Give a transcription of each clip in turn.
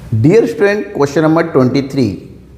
Dear student, question number 23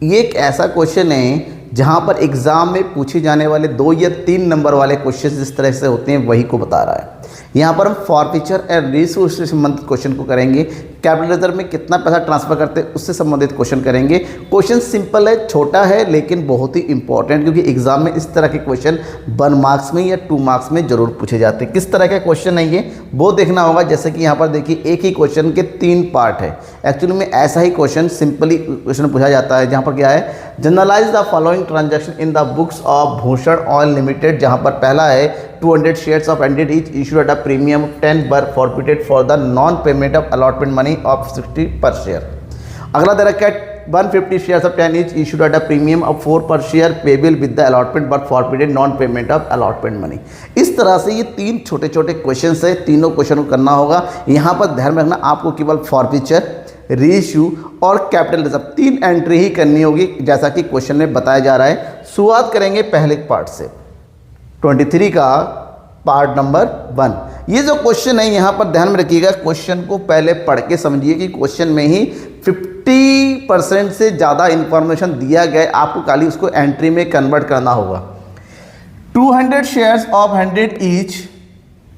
ये एक ऐसा क्वेश्चन है जहां पर एग्जाम में पूछे जाने वाले 2 या 3 नंबर वाले क्वेश्चन जिस तरह से होते हैं वही को बता रहा है। यहाँ पर हम फॉरफीचर एंड रिसोर्स से संबंधित क्वेश्चन को करेंगे। कैपिटल रिजर्व में कितना पैसा ट्रांसफर करते हैं उससे संबंधित क्वेश्चन करेंगे। क्वेश्चन सिंपल है, छोटा है, लेकिन बहुत ही इंपॉर्टेंट, क्योंकि एग्जाम में इस तरह के क्वेश्चन 1 मार्क्स में या 2 मार्क्स में जरूर पूछे जाते हैं। किस तरह का क्वेश्चन है ये वो देखना होगा। जैसे कि यहाँ पर देखिए, एक ही क्वेश्चन के 3 पार्ट है। एक्चुअली में ऐसा ही क्वेश्चन सिंपली क्वेश्चन पूछा जाता है, जहाँ पर क्या है, journalise the following transaction in the books of Bhushan oil limited. जहाँ पर पहला है 200 shares of NDT each issued at a premium of 10 were forfeited for the non-payment of allotment money of 60 per share। अगला दे रखा है 150 shares of 10 each issued at a premium of 4 per share payable with the allotment but forfeited non-payment of allotment money। इस तरह से ये 3 छोटे छोटे question है, तीनों क्वेश्चन को करना होगा। यहाँ पर ध्यान में रखना, आपको केवल फॉरफीचर, रीइश्यू और कैपिटल रिजर्व 3 एंट्री ही करनी होगी, जैसा कि क्वेश्चन में बताया जा रहा है। शुरुआत करेंगे पहले पार्ट से, 23 का पार्ट नंबर 1। ये जो क्वेश्चन है यहाँ पर ध्यान में रखिएगा, क्वेश्चन को पहले पढ़ के समझिए कि क्वेश्चन में ही 50% से ज़्यादा इंफॉर्मेशन दिया गया है, आपको खाली उसको एंट्री में कन्वर्ट करना होगा। 200 शेयर्स ऑफ 100 ईच,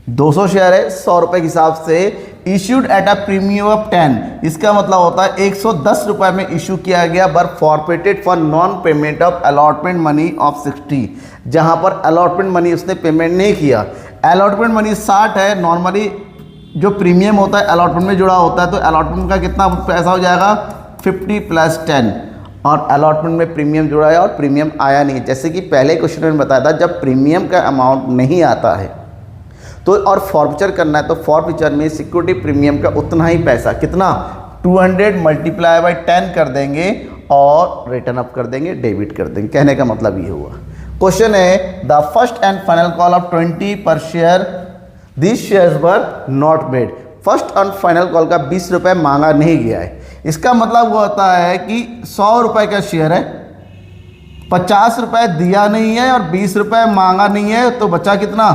200 शेयर है 100 रुपये के हिसाब से, issued at a premium of 10, इसका मतलब होता है 110 रुपये में इशू किया गया, but forfeited for non payment of allotment money of 60। जहां पर अलॉटमेंट मनी उसने पेमेंट नहीं किया। अलॉटमेंट मनी 60 है। नॉर्मली जो प्रीमियम होता है अलॉटमेंट में जुड़ा होता है, तो अलॉटमेंट का कितना पैसा हो जाएगा, 50 + 10, और अलॉटमेंट में प्रीमियम जुड़ा है और प्रीमियम आया नहीं। जैसे कि पहले क्वेश्चन में बताया था, जब प्रीमियम का अमाउंट नहीं आता है तो और फॉरफीचर करना है, तो फॉरफीचर में सिक्योरिटी प्रीमियम का उतना ही पैसा, कितना, 200 × 10 कर देंगे और रिटर्न अप कर देंगे, डेबिट कर देंगे। कहने का मतलब ये हुआ। क्वेश्चन है the first and final call of 20 पर share, this shares were not made. First and final call का 20 रुपये मांगा नहीं गया है। इसका मतलब वो होता है कि 100 रुपये का शेयर है, 50 रुपये दिया नहीं है और 20 रुपये मांगा नहीं है, तो बचा कितना,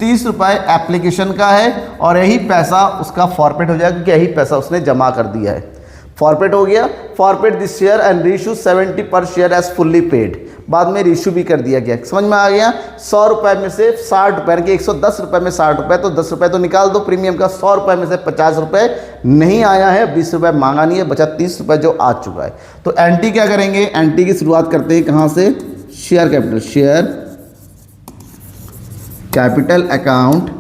30 रुपये एप्लीकेशन का है, और यही पैसा उसका फॉरफिट हो जाएगा, क्योंकि यही पैसा उसने जमा कर दिया है। फॉरफिट हो गया। Forfeit this share and reissue 70 पर शेयर एज फुल्ली पेड। बाद में रीइश्यू भी कर दिया गया। समझ में आ गया। 100 रुपये में से 60 रुपये, यानी कि 110 रुपये में 60 रुपये, तो 10 रुपये तो निकाल दो प्रीमियम का। 100 रुपये में से 50 रुपये नहीं आया है, 20 रुपये मांगा नहीं है, बचा 30 रुपये जो आ चुका है। तो एंट्री क्या करेंगे, एंट्री की शुरुआत करते हैं कहाँ से, share capital, share capital account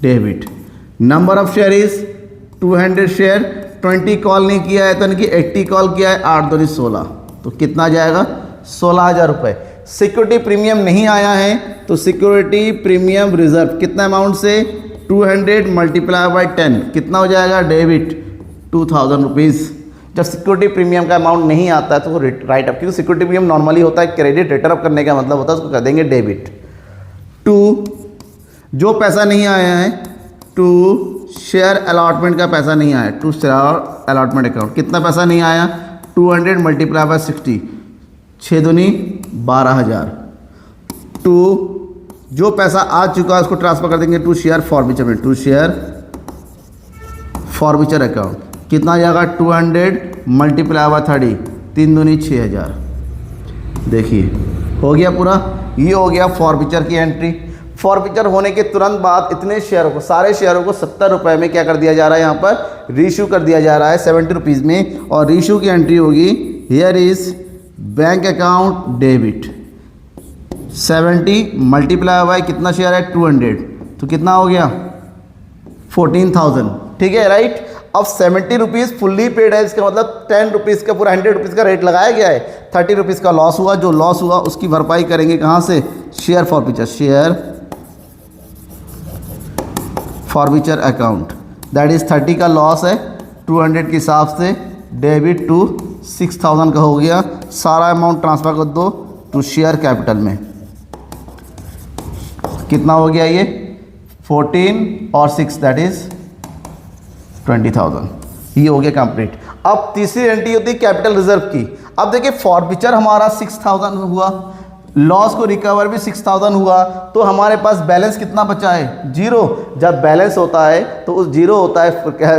debit. Number of share is 200 share, 20 call नहीं किया है, तो यानी कि 80 कॉल किया है, 8 दूनी 16, तो कितना जाएगा, 16,000 रुपये। सिक्योरिटी प्रीमियम नहीं आया है, तो सिक्योरिटी प्रीमियम रिजर्व कितना अमाउंट से, 200 × 10 कितना हो जाएगा, डेबिट 2000 रुपीज़। जब सिक्योरिटी प्रीमियम का अमाउंट नहीं आता है तो वो राइट अप, क्योंकि सिक्योरिटी प्रीमियम नॉर्मली होता है क्रेडिट, रिटर्न अप करने का मतलब होता है, उसको कर देंगे डेबिट। 2 जो पैसा नहीं आया है, 2 शेयर अलॉटमेंट का पैसा नहीं आया, 2 शेयर अलॉटमेंट अकाउंट कितना पैसा नहीं आया, 200 × 60, 6 दूनी 12,000। 2 जो पैसा आ चुका है उसको ट्रांसफर कर देंगे 2 शेयर फॉरफीचर में, 2 शेयर फॉरफीचर अकाउंट कितना आ जाएगा, 200 × 30, 3 दूनी 6,000। देखिए हो गया पूरा। ये हो गया फॉरफीचर की एंट्री। फॉरफीचर होने के तुरंत बाद इतने शेयरों को, सारे शेयरों को 70 रुपये में क्या कर दिया जा रहा है, यहाँ पर रीइश्यू कर दिया जा रहा है 70 रुपीज़ में, और रीइश्यू की एंट्री होगी, here is bank account debit 70 × कितना शेयर है, 200, तो कितना हो गया, 14,000। ठीक है, राइट। अब 70 रुपीज़ फुल्ली पेड है, इसका मतलब 10 रुपीज़ का पूरा 100 रुपीज़ का रेट लगाया गया है। 30 रुपीज़ का लॉस हुआ, जो लॉस हुआ उसकी भरपाई करेंगे कहाँ से, share forfeiture, share forfeiture account, that is 30 का लॉस है, 200 के हिसाब से डेबिट टू 6000 का हो गया। सारा अमाउंट ट्रांसफ़र कर दो टू शेयर कैपिटल में। कितना हो गया ये, 14 और 6 दैट इज़ 20,000। ये हो गया कंप्लीट। अब तीसरी एंट्री होती है कैपिटल रिजर्व की। अब देखिए फॉरफीचर हमारा 6000 हुआ, लॉस को रिकवर भी 6000 हुआ, तो हमारे पास बैलेंस कितना बचा है? जीरो। जब बैलेंस होता है तो उस जीरो होता है,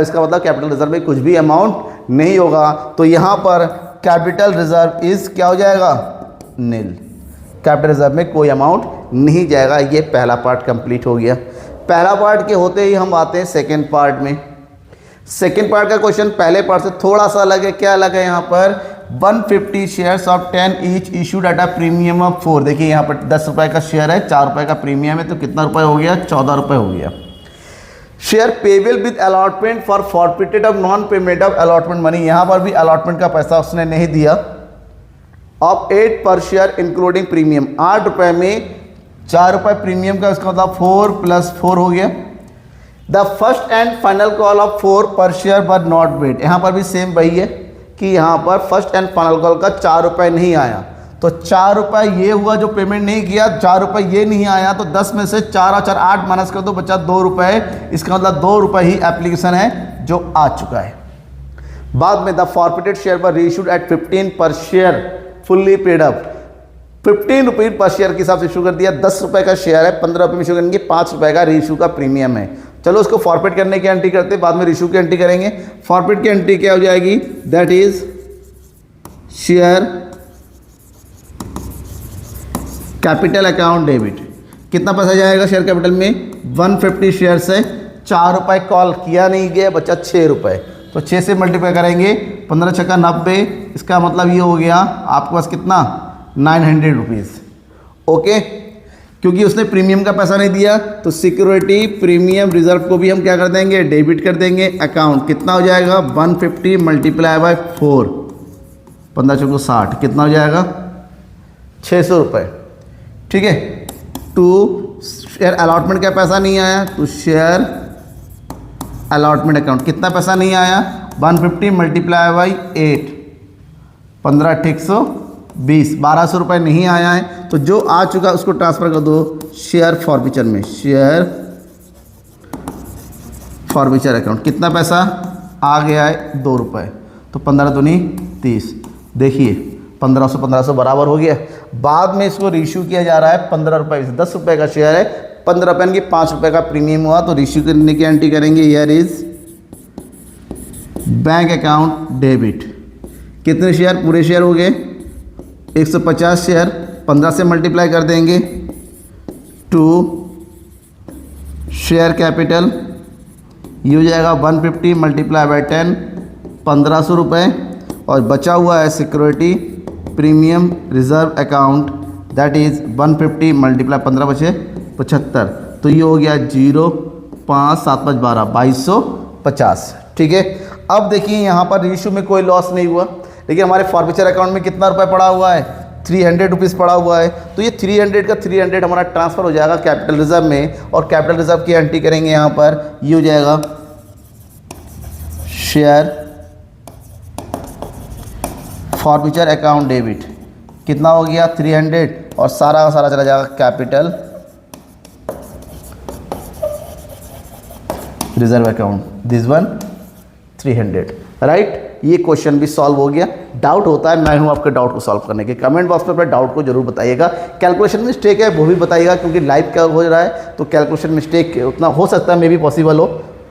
इसका मतलब कैपिटल रिजर्व में कुछ भी अमाउंट नहीं होगा। तो यहाँ पर कैपिटल रिजर्व इज क्या हो जाएगा? नील। कैपिटल रिजर्व में कोई अमाउंट नहीं जाएगा। ये पहला पार्ट कंप्लीट हो गया। पहला पार्ट के होते ही हम आते हैं सेकेंड पार्ट में। सेकेंड पार्ट का क्वेश्चन पहले पार्ट से थोड़ा सा अलग है। क्या अलग है? यहाँ पर 150 shares of 10 each issued at a premium of 4। देखिए यहाँ पर 10 रुपये का शेयर है, 4 रुपये का प्रीमियम है, तो कितना रुपये हो गया? 14 रुपये हो गया। Share payable with allotment for forfeited of non payment of allotment money. यहाँ पर भी अलॉटमेंट का पैसा उसने नहीं दिया। ऑफ 8 पर शेयर इंक्लूडिंग प्रीमियम। 8 रुपये में 4 रुपये प्रीमियम का, उसका मतलब 4 + 4 हो गया। The first and final call of 4 पर शेयर बट नॉट पेड। यहाँ पर भी सेम वही है कि यहाँ पर फर्स्ट एंड फाइनल कॉल का 4 रुपये नहीं आया, तो 4 रुपये ये हुआ जो पेमेंट नहीं किया, 4 रुपये ये नहीं आया, तो 10 में से 4 और 4 8 माइनस कर दो, बचा 2 रुपये। इसका मतलब 2 रुपये ही एप्लीकेशन है जो आ चुका है। बाद में द फॉरफिटेड शेयर पर रीइश्यूड एट 15 पर शेयर फुल्ली पेड अप। 15 रुपये पर शेयर के हिसाब से इशू कर दिया। 10 रुपये का शेयर है, 15 रुपये में इशू करेंगे, 5 रुपये का रीइश्यू का प्रीमियम है। चलो उसको फॉरफिट करने की एंट्री करते हैं, बाद में रीइश्यू की एंट्री करेंगे। फॉरफिट की एंट्री क्या हो जाएगी? That is share capital account debit. कितना पैसा जाएगा शेयर कैपिटल में? 150 शेयर से 4 रुपये कॉल किया नहीं गया, बचा 6 रुपये, तो 6 से मल्टीप्लाई करेंगे, 15 छक्का 90। इसका मतलब ये हो गया आपके पास कितना? 900 रुपीज़। ओके, क्योंकि उसने प्रीमियम का पैसा नहीं दिया, तो सिक्योरिटी प्रीमियम रिजर्व को भी हम क्या कर देंगे? डेबिट कर देंगे। अकाउंट कितना हो जाएगा? 150 मल्टीप्लाई बाय 4, 15 चौको 60, कितना हो जाएगा? 600 रुपये। ठीक है। टू शेयर अलॉटमेंट का पैसा नहीं आया, तो शेयर अलॉटमेंट अकाउंट कितना पैसा नहीं आया? 150 मल्टीप्लाई बाई 8, 15 × 120, 1200 रुपये नहीं आया है। तो जो आ चुका उसको ट्रांसफ़र कर दो शेयर फॉरफीचर में। शेयर फॉरफीचर अकाउंट कितना पैसा आ गया है? 2 रुपये, तो 15 दूनी 30। देखिए 1500 बराबर हो गया। बाद में इसको रीइश्यू किया जा रहा है 15 रुपये से। 10 रुपये का शेयर है, 15 रुपये की 5 रुपये का प्रीमियम हुआ, तो रीइश्यू करने की एंट्री करेंगे। Here is bank account debit. कितने शेयर? पूरे शेयर हो गए 150 शेयर, 15 से मल्टीप्लाई कर देंगे। टू शेयर कैपिटल, ये हो जाएगा 150 मल्टीप्लाई बाई 10, 1500 रुपये, और बचा हुआ है security premium reserve account, that is 150 multiply 15 बचे 75, तो ये हो गया 0, 5, 7, 5, 12, 2250। ठीक है। अब देखिए यहाँ पर रीइश्यू में कोई लॉस नहीं हुआ, लेकिन हमारे फॉरफीचर अकाउंट में कितना रुपये पड़ा हुआ है? 300 रुपीज़ पड़ा हुआ है। तो ये 300 का 300 हमारा ट्रांसफ़र हो जाएगा कैपिटल रिजर्व में, और कैपिटल रिजर्व की एंट्री करेंगे यहाँ पर। ये हो जाएगा शेयर फॉरफीचर अकाउंट डेबिट। कितना हो गया? 300, और सारा का सारा चला जाएगा capital reserve account, this one 300। Right. ये क्वेश्चन भी सॉल्व हो गया। डाउट होता है, मैं हूं आपके डाउट को सॉल्व करने के। कमेंट बॉक्स में अपने डाउट को जरूर बताइएगा। कैलकुलेशन मिस्टेक है वो भी बताइएगा, क्योंकि लाइव क्या हो रहा है, तो कैलकुलेशन मिस्टेक उतना हो सकता है, मे भी पॉसिबल हो,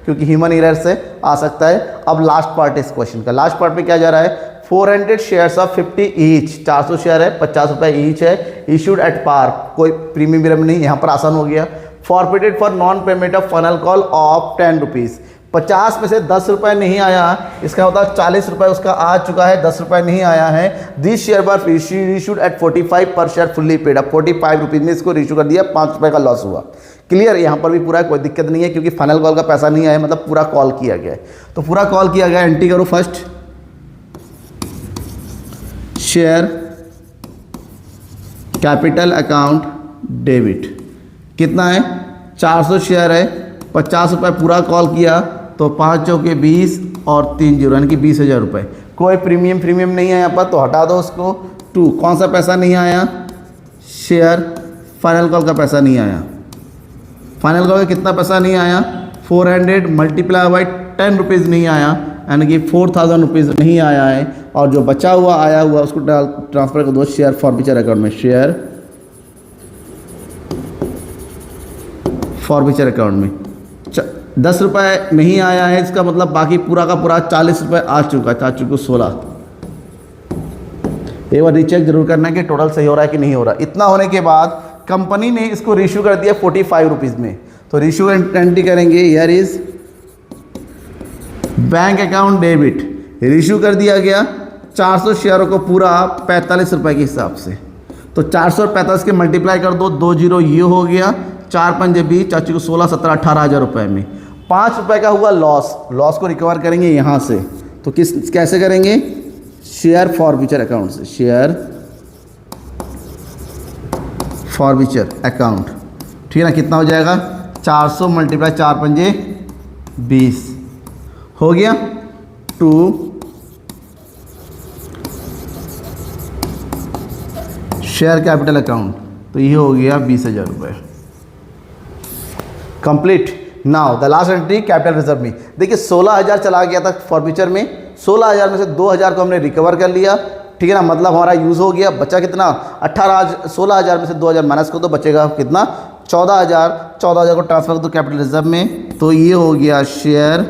क्योंकि ह्यूमन एरर से आ सकता है। अब लास्ट पार्ट इस क्वेश्चन का। लास्ट पार्ट में क्या जा रहा है? 400 शेयर्स ऑफ 50 ईच, 400 शेयर है, 50 रुपये ईच है, इशूड एट पार, कोई प्रीमियम विरम नहीं, यहाँ पर आसान हो गया। Forfeited for non payment of final call of 10 rupees. 50 में से 10 रुपये नहीं आया, इसका मतलब 40 रुपये उसका आ चुका है, 10 रुपये नहीं आया है। This share bar reissued at 45 per share fully paid up. 45 rupees में इसको रीइश्यू कर दिया, 5 रुपये का लॉस हुआ। क्लियर। यहाँ पर भी पूरा कोई दिक्कत नहीं है, क्योंकि फाइनल कॉल का पैसा नहीं आया, मतलब पूरा कॉल किया गया है। तो पूरा कॉल किया गया, एंट्री करो first. Share capital account debit कितना है? 400 शेयर है, 50 रुपये पूरा कॉल किया, तो 5 चौके 20 और 3 जीरो, यानी कि 20,000 रुपये। कोई प्रीमियम नहीं है यहाँ पर, तो हटा दो उसको। 2 कौन सा पैसा नहीं आया? शेयर फाइनल कॉल का पैसा नहीं आया। फाइनल कॉल का कितना पैसा नहीं आया? 400 मल्टीप्लाई बाई 10 रुपीज़ नहीं आया, यानी कि 4000 रुपीज़ नहीं आया है। और जो बचा हुआ आया हुआ उसको ट्रांसफ़र कर दो शेयर फॉरफीचर अकाउंट में। शेयर फॉरफीचर अकाउंट में 10 रुपये नहीं आया है, इसका मतलब बाकी पूरा का पूरा 40 रुपये आ चुका है, 16। एक बार रीचेक जरूर करना है कि टोटल सही हो रहा है कि नहीं हो रहा। इतना होने के बाद कंपनी ने इसको रिश्यू कर दिया 45 रुपीज़ में, तो रिश्यू एंट्री करेंगे, here is bank account debit, reissue कर दिया गया 400 शेयरों को पूरा 45 रुपये के हिसाब से। तो 445 के मल्टीप्लाई कर दो, 2 जीरो ये हो गया, 4 पंजे 20, 4 को 16, 17, 18,000 रुपये में 5 रुपये का हुआ लॉस। लॉस को रिकवर करेंगे यहाँ से, तो कैसे करेंगे? शेयर फॉरफीचर अकाउंट से, शेयर फॉरफीचर अकाउंट, ठीक है ना। कितना हो जाएगा? 400 मल्टीप्लाई 4 पंजे 20 हो गया, 2 शेयर कैपिटल अकाउंट, तो ये हो गया 20,000 रुपये। Complete. Now the last entry capital reserve में, देखिए 16,000 चला गया था फॉरफीचर में, 16,000 में से 2,000 को हमने रिकवर कर लिया, ठीक है ना, मतलब हमारा यूज़ हो गया। बचा कितना? 16,000 में से 2,000 माइनस को, तो बचेगा कितना? 14,000। 14,000 को ट्रांसफर कर दो कैपिटल रिजर्व में, तो ये हो गया शेयर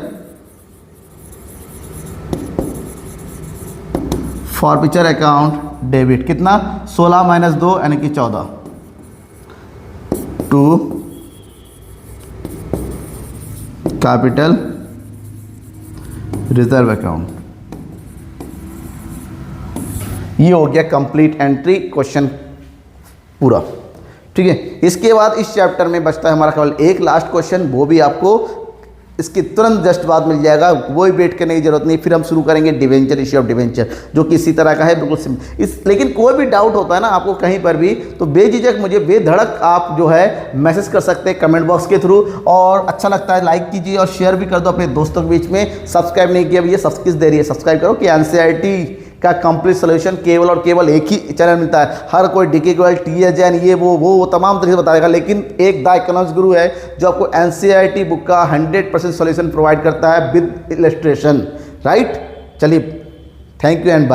फॉरफीचर अकाउंट डेबिट। कितना? 16 माइनस 2 यानी कि 14, टू कैपिटल रिजर्व अकाउंट। ये हो गया कंप्लीट एंट्री, क्वेश्चन पूरा, ठीक है। इसके बाद इस चैप्टर में बचता है हमारा केवल एक लास्ट क्वेश्चन, वो भी आपको इसके तुरंत जस्ट बाद मिल जाएगा, वो वेट करने की जरूरत नहीं। फिर हम शुरू करेंगे डिवेंचर, इश्यू ऑफ डिवेंचर, जो कि इसी तरह का है, बिल्कुल सिंपल। लेकिन कोई भी डाउट होता है ना आपको कहीं पर भी, तो बेझिझक मुझे बेधड़क आप जो है मैसेज कर सकते हैं कमेंट बॉक्स के थ्रू। और अच्छा लगता है लाइक कीजिए और शेयर भी कर दो अपने दोस्तों के बीच में। सब्सक्राइब नहीं किया भैया, किस देरी है, सब्सक्राइब करो कि एनसीईआरटी का कंप्लीट सोल्यूशन केवल और केवल एक ही चैनल मिलता है। हर कोई DKQL, THN, ये वो तमाम तरीके से बताएगा, लेकिन एक द इकोनॉमिक्स गुरु है जो आपको एनसीईआरटी बुक का 100% सोल्यूशन प्रोवाइड करता है विद इलस्ट्रेशन, राइट। चलिए, थैंक यू एंड बाय।